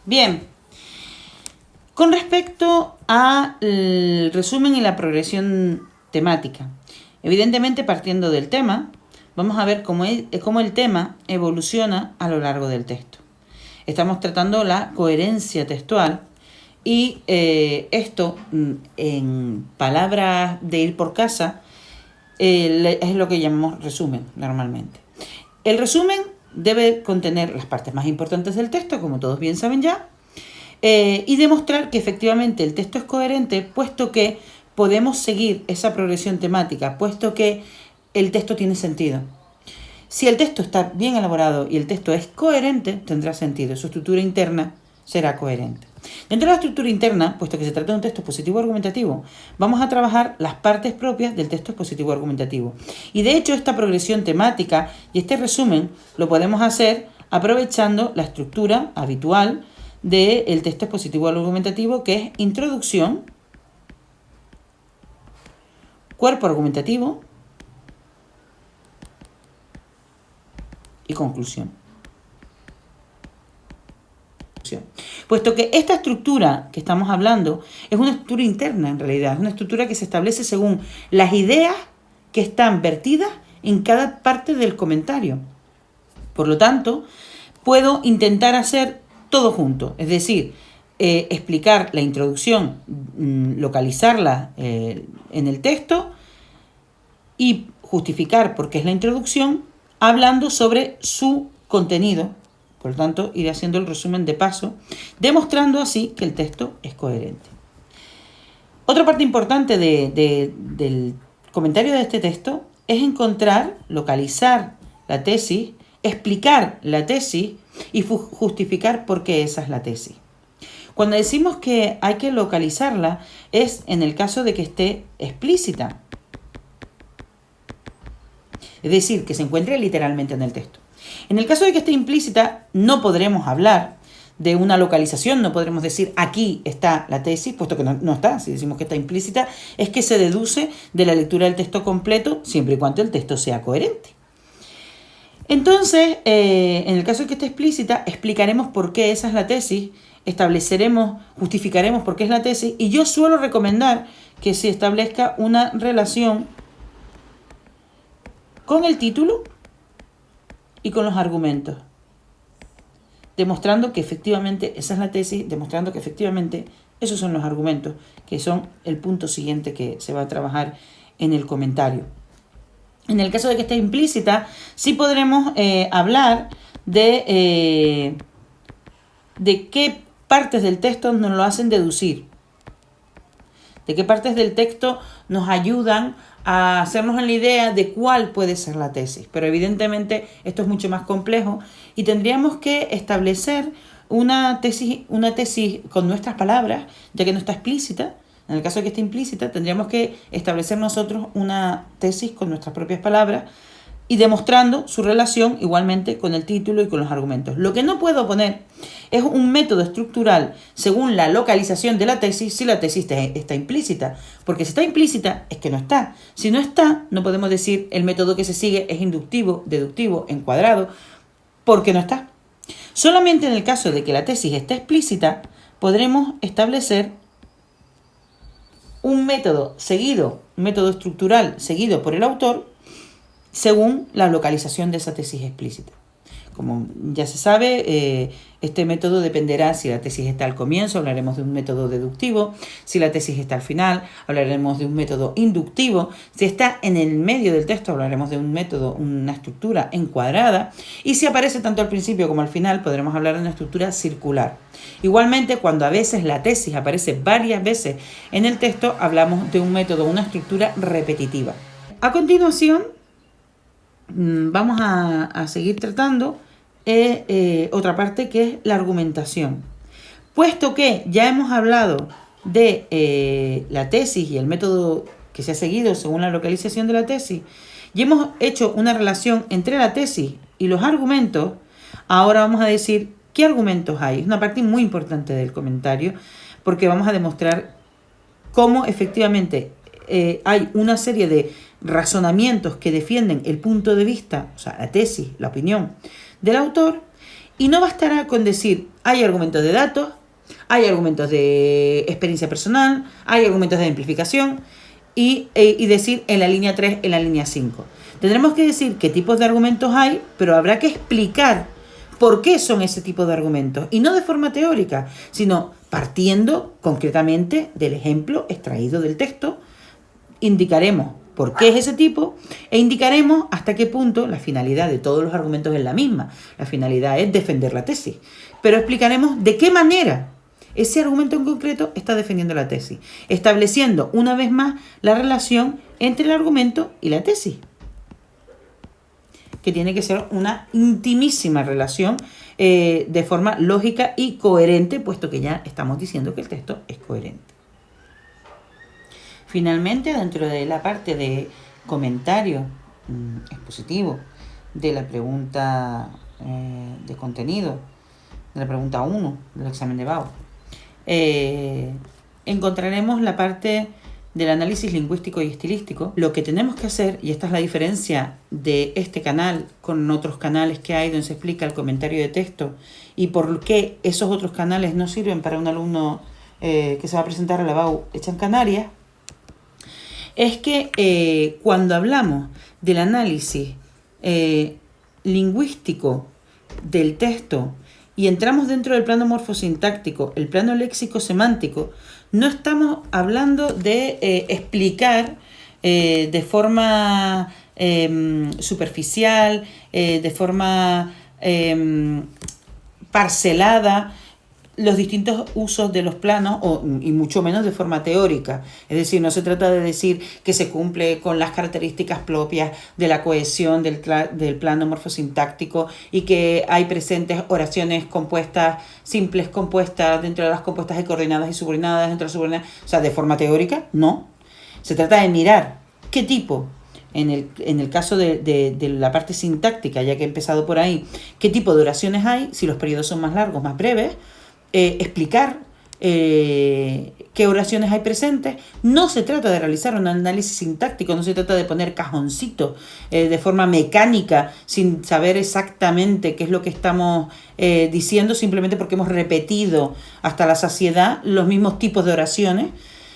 Bien, con respecto al resumen y la progresión temática, evidentemente partiendo del tema, vamos a ver cómo el tema evoluciona a lo largo del texto. Estamos tratando la coherencia textual y esto, en palabras de ir por casa, es lo que llamamos resumen normalmente. El resumen debe contener las partes más importantes del texto, como todos bien saben ya, y demostrar que efectivamente el texto es coherente, puesto que podemos seguir esa progresión temática, puesto que el texto tiene sentido. Si el texto está bien elaborado y el texto es coherente, tendrá sentido, su estructura interna será coherente. Dentro de la estructura interna, puesto que se trata de un texto expositivo argumentativo, vamos a trabajar las partes propias del texto expositivo argumentativo. Y de hecho esta progresión temática y este resumen lo podemos hacer aprovechando la estructura habitual del texto expositivo argumentativo, que es introducción, cuerpo argumentativo y conclusión. Puesto que esta estructura que estamos hablando es una estructura interna en realidad, es una estructura que se establece según las ideas que están vertidas en cada parte del comentario. Por lo tanto, puedo intentar hacer todo junto, es decir, explicar la introducción, localizarla en el texto y justificar por qué es la introducción, hablando sobre su contenido. Por lo tanto, iré haciendo el resumen de paso, demostrando así que el texto es coherente. Otra parte importante del comentario de este texto es encontrar, localizar la tesis, explicar la tesis y justificar por qué esa es la tesis. Cuando decimos que hay que localizarla, es en el caso de que esté explícita. Es decir, que se encuentre literalmente en el texto. En el caso de que esté implícita, no podremos hablar de una localización, no podremos decir aquí está la tesis, puesto que no está. Si decimos que está implícita, es que se deduce de la lectura del texto completo, siempre y cuando el texto sea coherente. Entonces, en el caso de que esté explícita, explicaremos por qué esa es la tesis, estableceremos, justificaremos por qué es la tesis, y yo suelo recomendar que se establezca una relación con el título y con los argumentos, demostrando que efectivamente esa es la tesis, demostrando que efectivamente esos son los argumentos, que son el punto siguiente que se va a trabajar en el comentario. En el caso de que esté implícita, sí podremos hablar de qué partes del texto nos lo hacen deducir, de qué partes del texto nos ayudan a hacernos en la idea de cuál puede ser la tesis. Pero evidentemente esto es mucho más complejo y tendríamos que establecer una tesis con nuestras palabras, ya que no está explícita. En el caso de que esté implícita, tendríamos que establecer nosotros una tesis con nuestras propias palabras y demostrando su relación igualmente con el título y con los argumentos. Lo que no puedo poner es un método estructural según la localización de la tesis si la tesis está implícita. Porque si está implícita es que no está. Si no está, no podemos decir el método que se sigue es inductivo, deductivo, encuadrado, porque no está. Solamente en el caso de que la tesis esté explícita, podremos establecer un método estructural seguido por el autor, según la localización de esa tesis explícita. Como ya se sabe, este método dependerá si la tesis está al comienzo, hablaremos de un método deductivo; si la tesis está al final, hablaremos de un método inductivo; si está en el medio del texto, hablaremos de un método, una estructura encuadrada; y si aparece tanto al principio como al final, podremos hablar de una estructura circular. Igualmente, cuando a veces la tesis aparece varias veces en el texto, hablamos de un método, una estructura repetitiva. A continuación, vamos a seguir tratando otra parte, que es la argumentación. Puesto que ya hemos hablado de la tesis y el método que se ha seguido según la localización de la tesis, y hemos hecho una relación entre la tesis y los argumentos, ahora vamos a decir qué argumentos hay. Es una parte muy importante del comentario, porque vamos a demostrar cómo efectivamente hay una serie de razonamientos que defienden el punto de vista, o sea, la tesis, la opinión del autor, Y no bastará con decir, hay argumentos de datos, hay argumentos de experiencia personal, hay argumentos de ejemplificación y decir en la línea 3, en la línea 5. Tendremos que decir qué tipos de argumentos hay, pero habrá que explicar por qué son ese tipo de argumentos. Y no de forma teórica, sino partiendo concretamente del ejemplo extraído del texto. Indicaremos por qué es ese tipo e indicaremos hasta qué punto la finalidad de todos los argumentos es la misma. La finalidad es defender la tesis. Pero explicaremos de qué manera ese argumento en concreto está defendiendo la tesis, estableciendo una vez más la relación entre el argumento y la tesis, que tiene que ser una intimísima relación de forma lógica y coherente, puesto que ya estamos diciendo que el texto es coherente. Finalmente, dentro de la parte de comentario expositivo de la pregunta de contenido, de la pregunta 1 del examen de BAU, encontraremos la parte del análisis lingüístico y estilístico. Lo que tenemos que hacer, y esta es la diferencia de este canal con otros canales que hay donde se explica el comentario de texto y por qué esos otros canales no sirven para un alumno que se va a presentar a la BAU hecha en Canarias, es que cuando hablamos del análisis lingüístico del texto y entramos dentro del plano morfosintáctico, el plano léxico-semántico, no estamos hablando de explicar de forma superficial, de forma parcelada, los distintos usos de los planos y mucho menos de forma teórica. Es decir, no se trata de decir que se cumple con las características propias de la cohesión del plano morfosintáctico y que hay presentes oraciones compuestas, simples compuestas dentro de las compuestas de coordinadas y subordinadas dentro de las subordinadas. O sea, de forma teórica, no. Se trata de mirar qué tipo, en el caso de la parte sintáctica, ya que he empezado por ahí, qué tipo de oraciones hay, si los periodos son más largos, más breves, explicar qué oraciones hay presentes. No se trata de realizar un análisis sintáctico, no se trata de poner cajoncitos de forma mecánica sin saber exactamente qué es lo que estamos diciendo simplemente porque hemos repetido hasta la saciedad los mismos tipos de oraciones,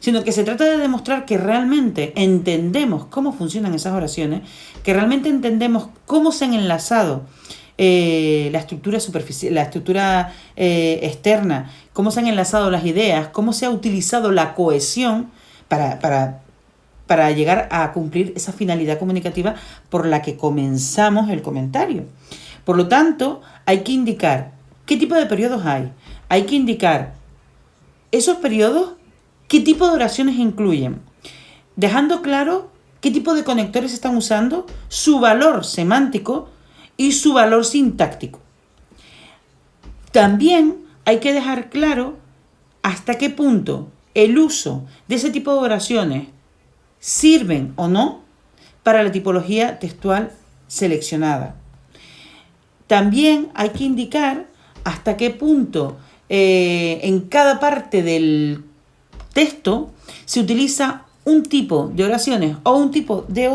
sino que se trata de demostrar que realmente entendemos cómo funcionan esas oraciones, que realmente entendemos cómo se han enlazado la estructura superficial, la estructura externa, cómo se han enlazado las ideas, cómo se ha utilizado la cohesión para llegar a cumplir esa finalidad comunicativa por la que comenzamos el comentario. Por lo tanto, hay que indicar qué tipo de periodos hay que indicar esos periodos, qué tipo de oraciones incluyen, dejando claro qué tipo de conectores están usando, su valor semántico y su valor sintáctico. También hay que dejar claro hasta qué punto el uso de ese tipo de oraciones sirven o no para la tipología textual seleccionada. También hay que indicar hasta qué punto en cada parte del texto se utiliza un tipo de oraciones o un tipo de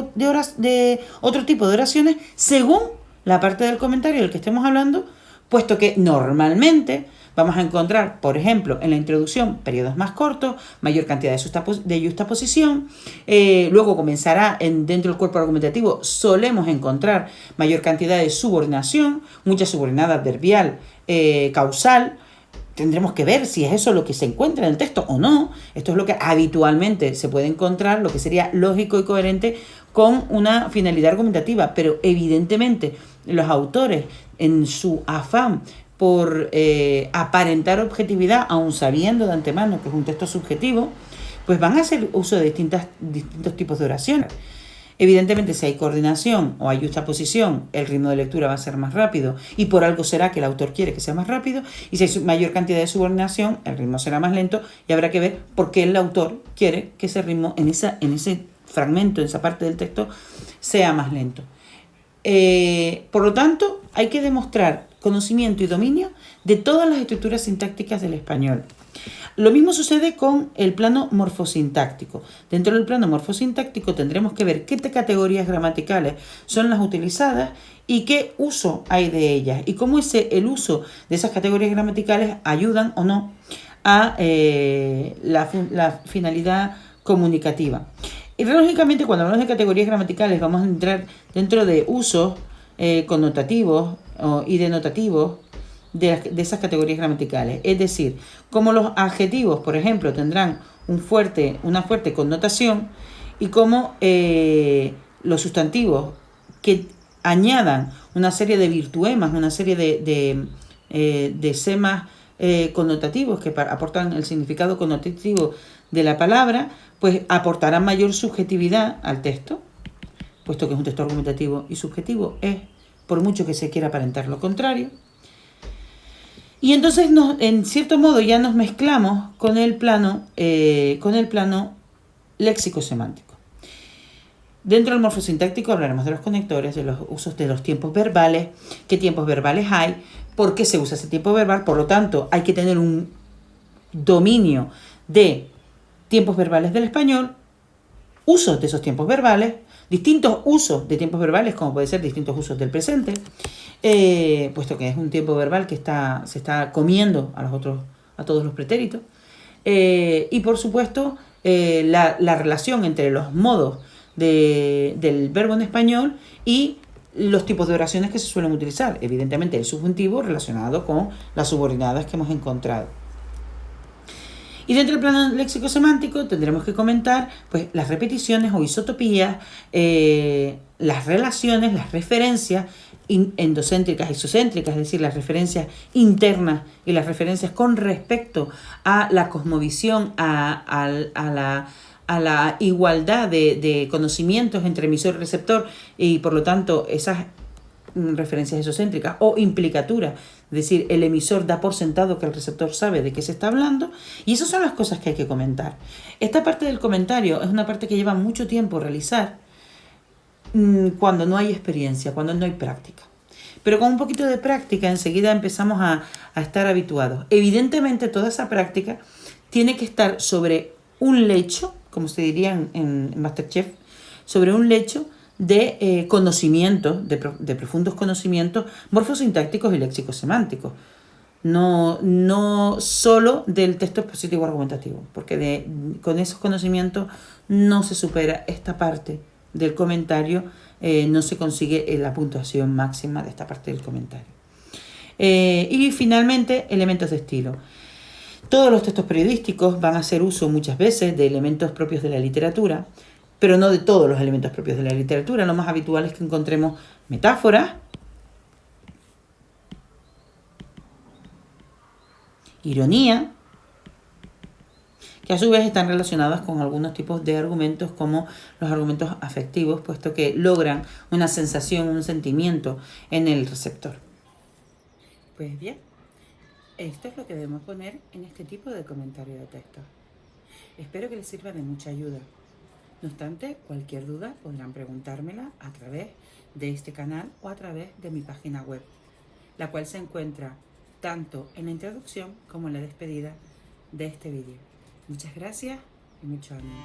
otro tipo de oraciones según la parte del comentario del que estemos hablando, puesto que normalmente vamos a encontrar, por ejemplo, en la introducción, periodos más cortos, mayor cantidad de justaposición, luego comenzará dentro del cuerpo argumentativo, solemos encontrar mayor cantidad de subordinación, mucha subordinada adverbial, causal. Tendremos que ver si es eso lo que se encuentra en el texto o no. Esto es lo que habitualmente se puede encontrar, lo que sería lógico y coherente con una finalidad argumentativa, pero evidentemente los autores, en su afán por aparentar objetividad, aun sabiendo de antemano que es un texto subjetivo, pues van a hacer uso de distintos tipos de oraciones. Evidentemente, si hay coordinación o hay justaposición, el ritmo de lectura va a ser más rápido y por algo será que el autor quiere que sea más rápido, y si hay mayor cantidad de subordinación, el ritmo será más lento y habrá que ver por qué el autor quiere que ese ritmo en ese fragmento, en esa parte del texto, sea más lento. Por lo tanto, hay que demostrar conocimiento y dominio de todas las estructuras sintácticas del español. Lo mismo sucede con el plano morfosintáctico. Dentro del plano morfosintáctico tendremos que ver qué categorías gramaticales son las utilizadas y qué uso hay de ellas y cómo el uso de esas categorías gramaticales ayudan o no a la finalidad comunicativa. Y lógicamente cuando hablamos de categorías gramaticales vamos a entrar dentro de usos connotativos y denotativos de esas categorías gramaticales. Es decir, como los adjetivos, por ejemplo, tendrán una fuerte connotación y como los sustantivos que añadan una serie de virtuemas, una serie de semas connotativos que aportan el significado connotativo de la palabra, pues aportarán mayor subjetividad al texto, puesto que es un texto argumentativo y subjetivo, es por mucho que se quiera aparentar lo contrario. Y entonces en cierto modo ya nos mezclamos con el plano léxico-semántico. Dentro del morfosintáctico hablaremos de los conectores, de los usos de los tiempos verbales, qué tiempos verbales hay, por qué se usa ese tiempo verbal. Por lo tanto, hay que tener un dominio de tiempos verbales del español, usos de esos tiempos verbales, distintos usos de tiempos verbales, como puede ser distintos usos del presente, puesto que es un tiempo verbal que se está comiendo a todos los pretéritos, y por supuesto la relación entre los modos del verbo en español y los tipos de oraciones que se suelen utilizar. Evidentemente el subjuntivo relacionado con las subordinadas que hemos encontrado. Y dentro del plano léxico-semántico tendremos que comentar pues, las repeticiones o isotopías, las relaciones, las referencias endocéntricas y isocéntricas, es decir, las referencias internas y las referencias con respecto a la cosmovisión, a la igualdad de conocimientos entre emisor y receptor y por lo tanto esas referencias isocéntricas o implicatura, es decir, el emisor da por sentado que el receptor sabe de qué se está hablando y esas son las cosas que hay que comentar. Esta parte del comentario es una parte que lleva mucho tiempo realizar cuando no hay experiencia, cuando no hay práctica. Pero con un poquito de práctica enseguida empezamos a estar habituados. Evidentemente toda esa práctica tiene que estar sobre un lecho, como se diría en MasterChef, sobre un lecho de conocimientos, de profundos conocimientos morfosintácticos y léxico-semánticos. No solo del texto expositivo argumentativo, porque con esos conocimientos no se supera esta parte del comentario, no se consigue la puntuación máxima de esta parte del comentario. Y finalmente, elementos de estilo. Todos los textos periodísticos van a hacer uso muchas veces de elementos propios de la literatura, pero no de todos los elementos propios de la literatura. Lo más habitual es que encontremos metáforas, ironía, que a su vez están relacionadas con algunos tipos de argumentos como los argumentos afectivos, puesto que logran una sensación, un sentimiento en el receptor. Pues bien, esto es lo que debemos poner en este tipo de comentario de texto. Espero que les sirva de mucha ayuda. No obstante, cualquier duda podrán preguntármela a través de este canal o a través de mi página web, la cual se encuentra tanto en la introducción como en la despedida de este vídeo. Muchas gracias y mucho ánimo.